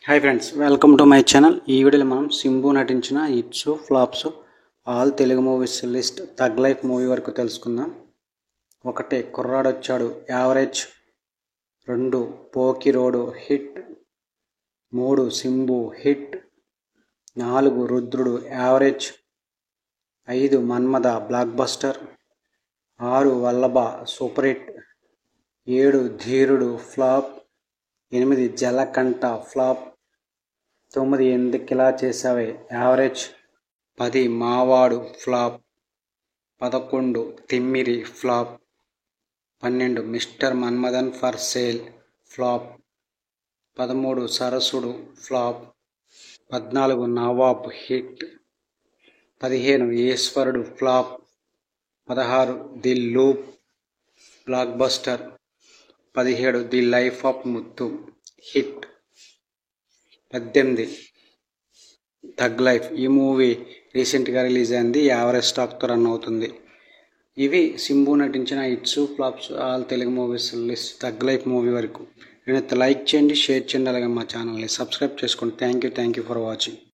Hi friends, welcome to my channel. ఈ వీడియోలో మనం సింబు నటించిన hits flops all Telugu movies list thug life movie వరకు తెలుసుకుందాం. 1 Kurradochadu average, 2 Pokirodu hit, 3 Simbu hit, 4 Rudrudu average, 5 Manmatha blockbuster, 6 Vallabha super hit, 7 Dheerudu flop, 8 జలకంఠ flop, 9 ఎందుకిలా చేసావే average, 10 మావాడు flop, 11 Thimmiri flop, 12 mister Manmadhan for sale flop, 13 Sarasudu flop, 14 Nawab hit, 15 Eeswarudu flop, 16 the loop blockbuster, 17 the life of Muthu hit, 18 thug life. ఈ movie రీసెంట్గా release అయింది, average స్టాక్తో run అవుతుంది. ఇవి సింబు నటించిన hits flops all Telugu movies list thug life movie వరకు. నేనైతే like చేయండి, షేర్ చేయండి, అలాగే మా ఛానల్ని సబ్స్క్రైబ్ చేసుకోండి. Thank you for watching.